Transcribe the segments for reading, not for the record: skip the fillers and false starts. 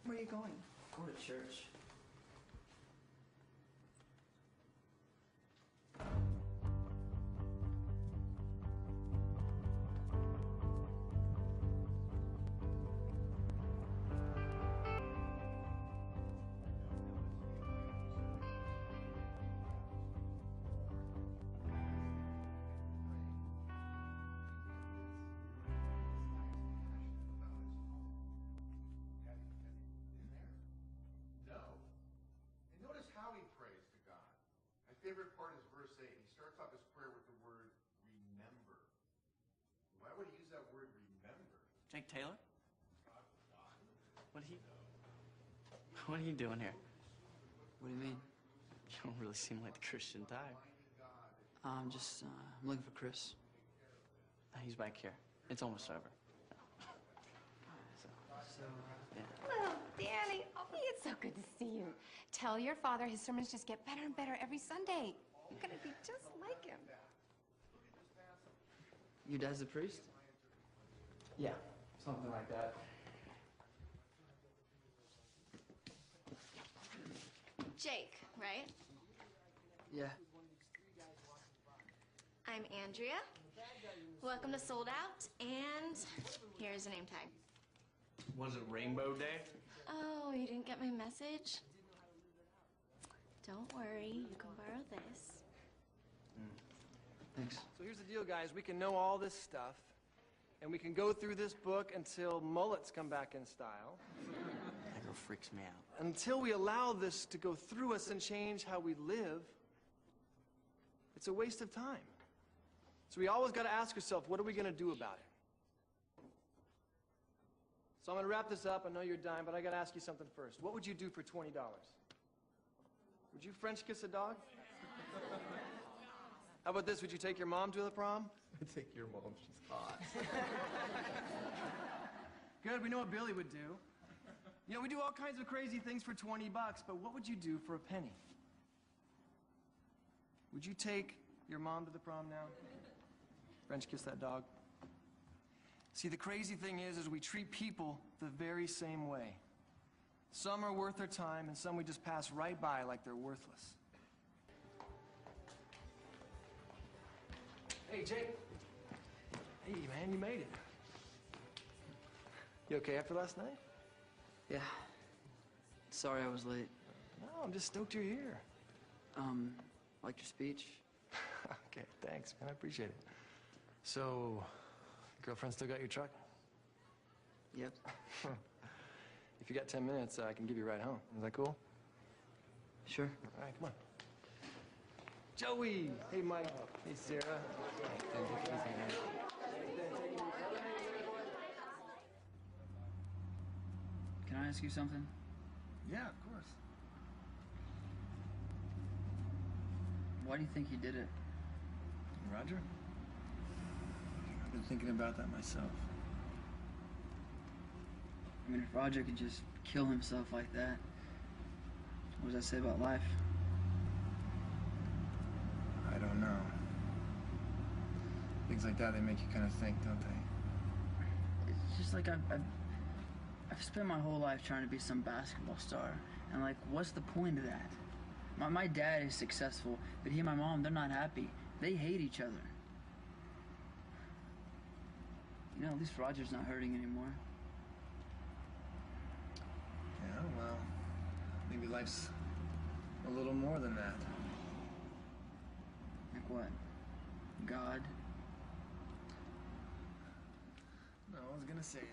Where are you going? Go to church. Favorite part is verse 8. He starts off his prayer with the word remember. Why would he use that word remember? Jake Taylor? What are you doing here? What do you mean? You don't really seem like the Christian type. I'm looking for Chris. He's back here. It's almost over. Oh, Danny. Oh, it's so good to see you. Tell your father his sermons just get better and better every Sunday. You're gonna be just like him. Your dad's a priest? Yeah, something like that. Jake, right? Yeah. I'm Andrea. Welcome to Sold Out, and here's a name tag. Was it Rainbow Day? Oh, you didn't get my message? Don't worry, you can borrow this. Thanks. So here's the deal, guys. We can know all this stuff, and we can go through this book until mullets come back in style. That girl freaks me out. Until we allow this to go through us and change how we live, it's a waste of time. So we always got to ask ourselves, what are we going to do about it? So I'm going to wrap this up. I know you're dying, but I got to ask you something first. What would you do for $20? Would you French kiss a dog? How about this? Would you take your mom to the prom? I'd take your mom. She's hot. Good. We know what Billy would do. You know, we do all kinds of crazy things for $20, but what would you do for a penny? Would you take your mom to the prom now? French kiss that dog? See, the crazy thing is we treat people the very same way. Some are worth their time, and some we just pass right by like they're worthless. Hey, Jake. Hey, man, you made it. You okay after last night? Yeah. Sorry I was late. No, I'm just stoked you're here. Liked your speech? Okay, thanks, man. I appreciate it. So, girlfriend still got your truck? Yep. If you got 10 minutes, I can give you a ride home. Is that cool? Sure. All right, come on. Joey! Hey, Mike. Hey, Sarah. Can I ask you something? Yeah, of course. Why do you think he did it? Roger? I've been thinking about that myself. I mean, if Roger could just kill himself like that, what does that say about life? I don't know. Things like that, they make you kind of think, don't they? It's just like I've spent my whole life trying to be some basketball star, and like, what's the point of that? My dad is successful, but he and my mom, they're not happy. They hate each other. You know, at least Roger's not hurting anymore. Yeah, well, maybe life's a little more than that. Like what? God? No, I was gonna say that.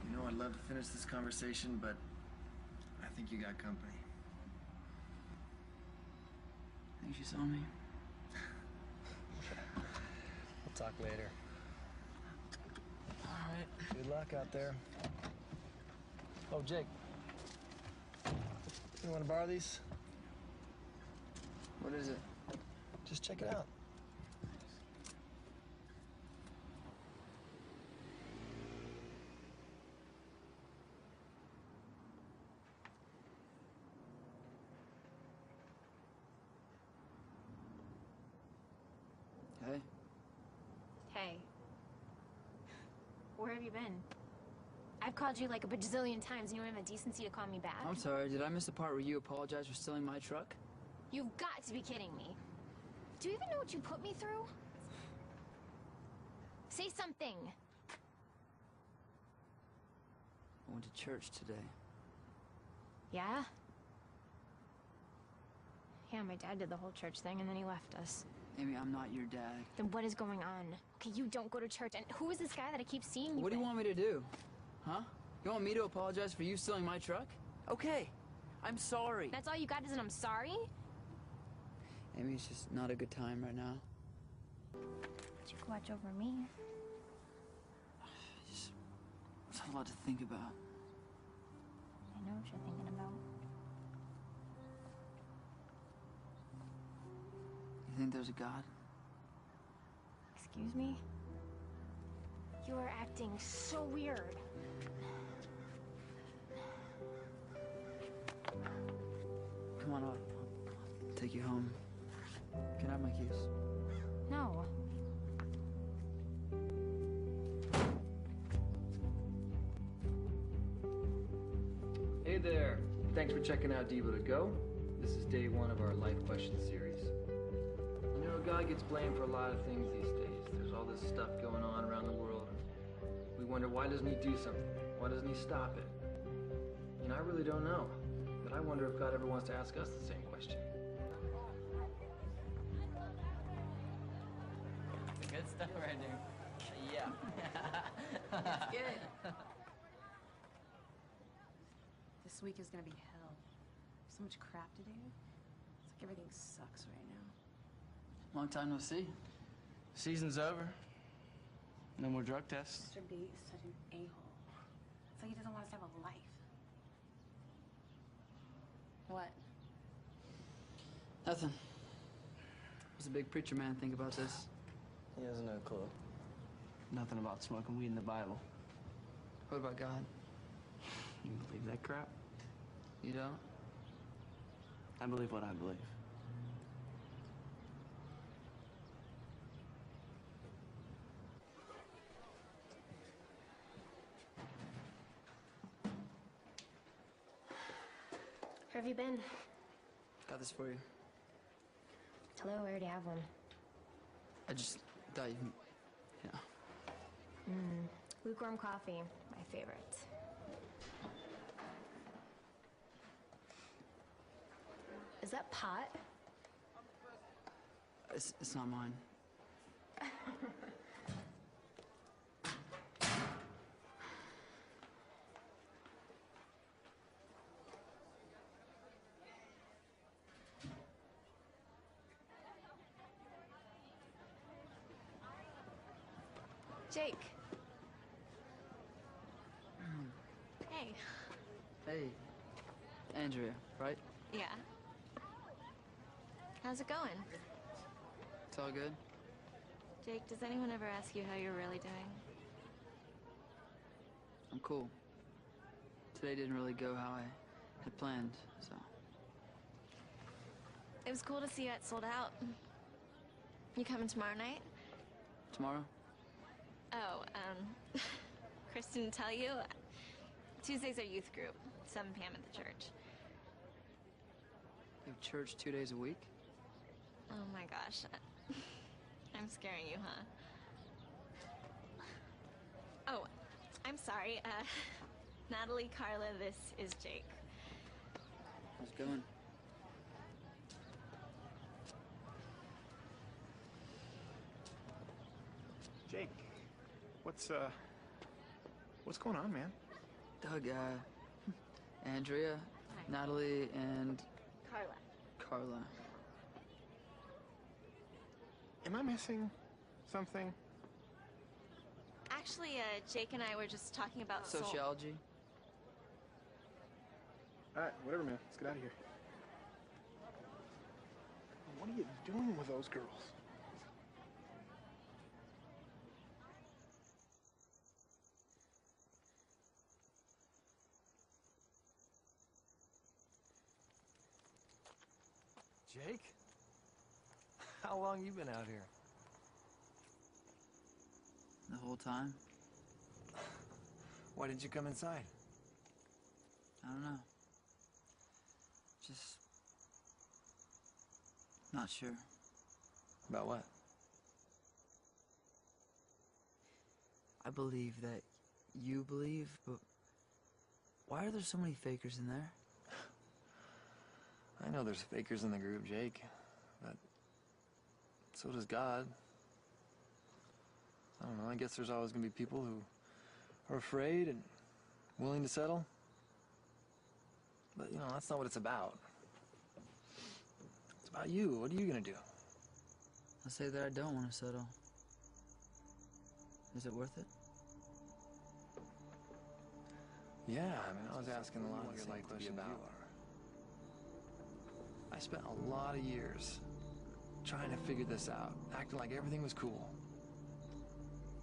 You know, I'd love to finish this conversation, but I think you got company. Think she saw me? We'll talk later. All right. Good luck out there. Oh, Jake. You want to borrow these? What is it? Just check it out. Hey. Hey. Where have you been? I've called you like a bajillion times and you don't have the decency to call me back. I'm sorry, did I miss the part where you apologized for stealing my truck? You've got to be kidding me. Do you even know what you put me through? Say something. I went to church today. Yeah? Yeah, my dad did the whole church thing and then he left us. Amy, I'm not your dad. Then what is going on? Okay, you don't go to church, and who is this guy that I keep seeing you What do you with? want me to do? Huh? You want me to apologize for you stealing my truck? Okay, I'm sorry. That's all you got is an I'm sorry? Amy, it's just not a good time right now. But you can watch over me. There's a lot to think about. I know what you're thinking about. You think there's a God? Excuse me? You are acting so weird. Come on, I'll take you home. Can I have my keys? No. Hey there. Thanks for checking out Devo to Go. This is day 1 of our Life Questions series. You know, God gets blamed for a lot of things these days. There's all this stuff going on around the world. We wonder, why doesn't he do something? Why doesn't he stop it? You know, I really don't know. But I wonder if God ever wants to ask us the same question. Good stuff right there. Yeah. Good. This week is gonna be hell. There's so much crap to do. It's like everything sucks right now. Long time no see. Season's over. No more drug tests. Mr. B is such an a-hole. It's like he doesn't want us to have a life. What? Nothing. What's the big preacher man think about this? He has no clue. Nothing about smoking weed in the Bible. What about God? You believe that crap? You don't? I believe what I believe. Where have you been? Got this for you. Hello, I already have one. I just thought you, you know. Lukewarm coffee, my favorite. Is that pot? It's not mine. Jake. Hey. Hey, Andrea, right? Yeah. How's it going? It's all good? Jake, does anyone ever ask you how you're really doing? I'm cool. Today didn't really go how I had planned, so. It was cool to see you at Sold Out. You coming tomorrow night? Tomorrow? Oh, Chris didn't tell you? Tuesdays are youth group, 7 p.m. at the church. You have church 2 days a week? Oh my gosh. I'm scaring you, huh? Oh, I'm sorry. Natalie, Carla, this is Jake. How's it going? Jake, what's going on, man? Doug, Andrea, Natalie, and Carla. Carla. Am I missing something? Actually, Jake and I were just talking about Sociology? All right, whatever, man. Let's get out of here. What are you doing with those girls? Jake? How long you been out here? The whole time? Why didn't you come inside? I don't know. Just not sure. About what? I believe that you believe, but why are there so many fakers in there? I know there's fakers in the group, Jake, but so does God. I don't know, I guess there's always gonna be people who are afraid and willing to settle. But, you know, that's not what it's about. It's about you. What are you gonna do? I say that I don't want to settle. Is it worth it? Yeah, I mean, I was asking a lot of your life questions you are. I spent a lot of years trying to figure this out, acting like everything was cool.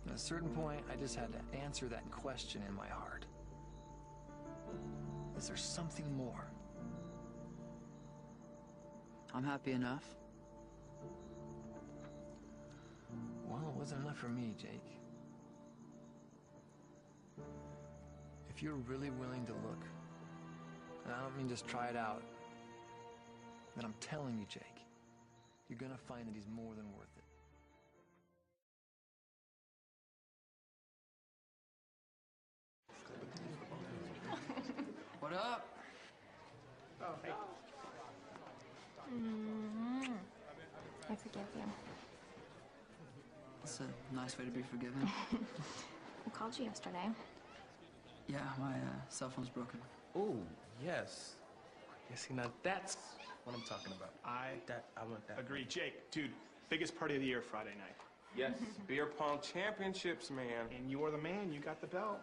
At a certain point, I just had to answer that question in my heart. Is there something more? I'm happy enough. Well, it wasn't enough for me, Jake. If you're really willing to look, and I don't mean just try it out, then I'm telling you, Jake, you're gonna find that he's more than worth it. What up? Oh, hey. I forgive you. That's a nice way to be forgiven. I called you yesterday. Yeah, my cell phone's broken. Oh, yes. Yeah, see, now that's what I'm talking about. I want that. Agreed. Jake, dude, biggest party of the year Friday night. Yes, beer pong championships, man. And you are the man. You got the belt.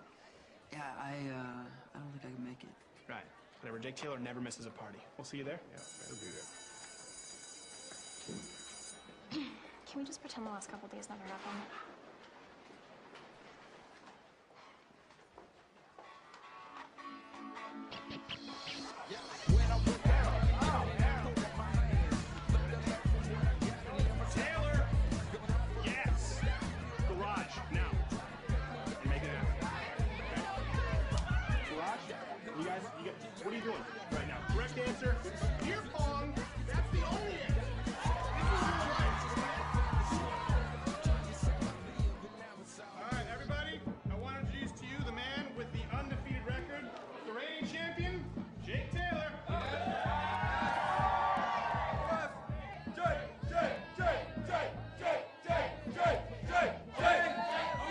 Yeah, I don't think I can make it. Right. Whatever. Jake Taylor never misses a party. We'll see you there. Yeah, better be there. Can we just pretend the last couple days never happened? Taylor! Yes! Garage, now. And make it happen. Okay. Garage? You guys, what are you doing right now? Correct answer, beer pong. That's the only answer. All right, everybody, I want to introduce to you the man with the undefeated record, the reigning champion, Jake Taylor. All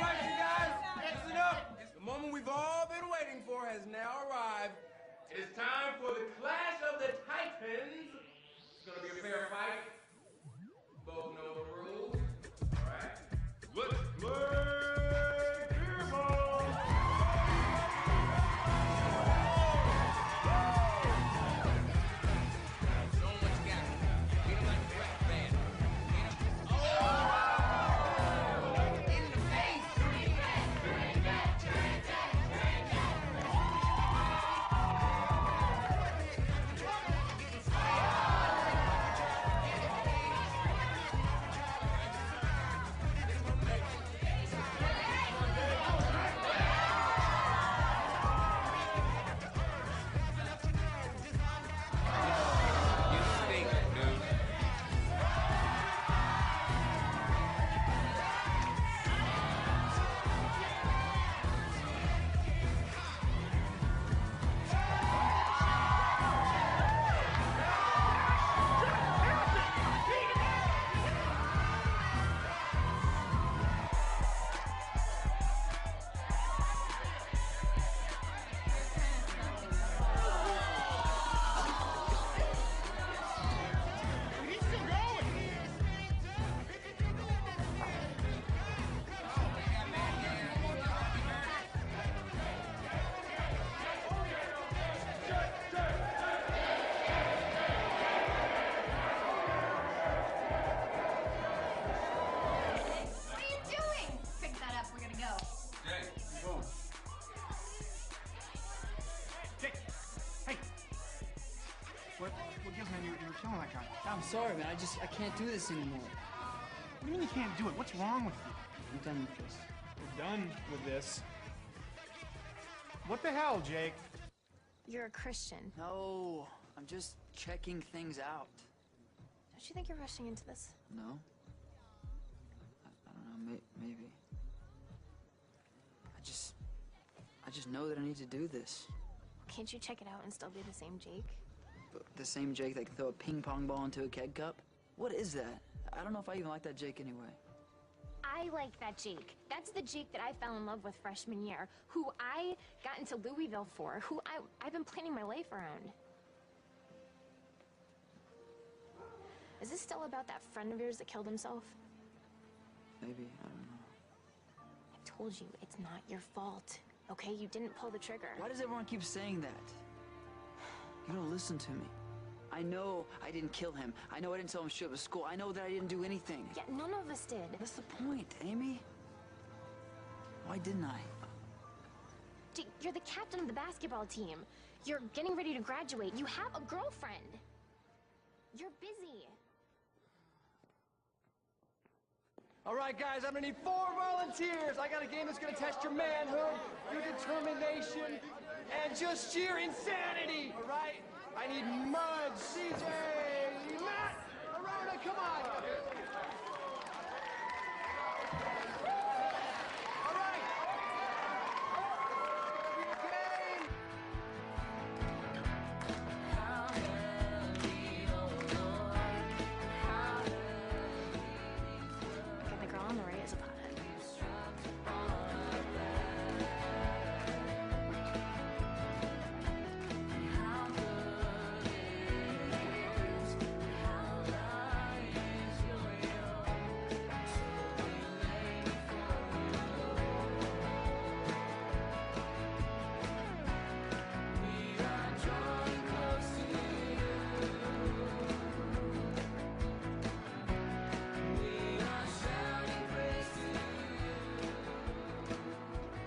right, you guys, listen up. The moment we've all been waiting for has now arrived. It is time for the Clash of the Titans. It's gonna be a fair fight. Both know the rules. All right. Let's play beer ball. Show 'em what you got. Hit 'em like a rap band. Hit 'em. Oh! In the face. You stink, dude. He's still going. What are you doing? Pick that up. We're gonna go. Jake, hey. What gives, man? You were killing that guy. I'm sorry, man. I can't do this anymore. What do you mean you can't do it? What's wrong with you? I'm done with this. We're done with this. What the hell, Jake? You're a Christian. No, I'm just checking things out. Don't you think you're rushing into this? No? I don't know, maybe. I just know that I need to do this. Can't you check it out and still be the same Jake? But the same Jake that can throw a ping pong ball into a keg cup? What is that? I don't know if I even like that Jake anyway. I like that Jake. That's the Jake that I fell in love with freshman year, who I got into Louisville for, who I've been planning my life around. Is this still about that friend of yours that killed himself? Maybe, I don't know. I told you, it's not your fault, okay? You didn't pull the trigger. Why does everyone keep saying that? You don't listen to me. I know I didn't kill him. I know I didn't tell him to show up at school. I know that I didn't do anything. Yeah, none of us did. That's the point, Amy. Why didn't I? Jake, you're the captain of the basketball team. You're getting ready to graduate. You have a girlfriend. You're busy. All right, guys, I'm gonna need 4 volunteers. I got a game that's gonna test your manhood, your determination, and just sheer insanity, all right? I need Mud, CJ, Matt, Arona, come on. All right. Game. Got the girl on the right as a pothead.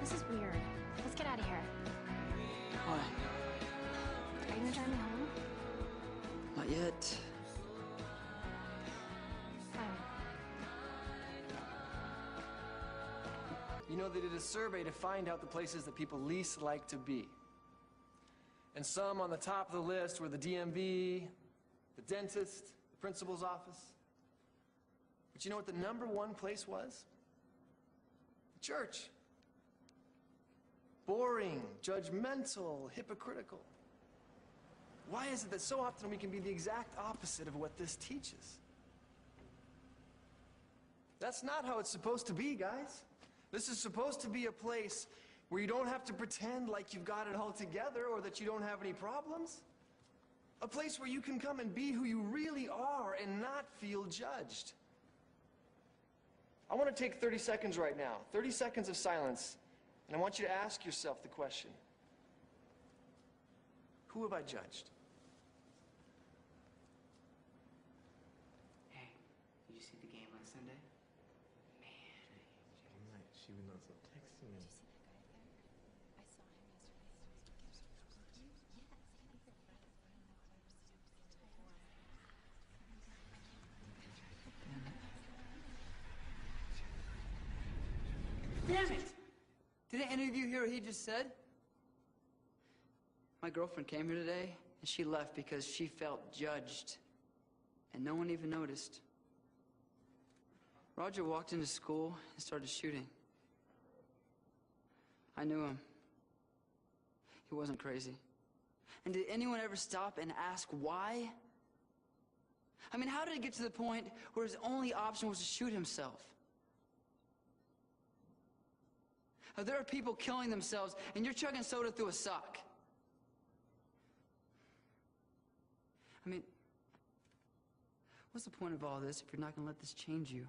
This is weird. Let's get out of here. Why? Are you gonna drive me home? Not yet. Fine. You know, they did a survey to find out the places that people least like to be. And some on the top of the list were the DMV, the dentist, the principal's office. But you know what the #1 place was? The church. Boring, judgmental, hypocritical. Why is it that so often we can be the exact opposite of what this teaches? That's not how it's supposed to be, guys. This is supposed to be a place where you don't have to pretend like you've got it all together or that you don't have any problems. A place where you can come and be who you really are and not feel judged. I want to take 30 seconds right now, 30 seconds of silence, and I want you to ask yourself the question, who have I judged? Hey, did you see the game on Sunday? Man, She was not texting me. Damn it! Did any of you hear what he just said? My girlfriend came here today, and she left because she felt judged. And no one even noticed. Roger walked into school and started shooting. I knew him. He wasn't crazy. And did anyone ever stop and ask why? I mean, how did it get to the point where his only option was to shoot himself? There are people killing themselves, and you're chugging soda through a sock. I mean, what's the point of all this if you're not going to let this change you?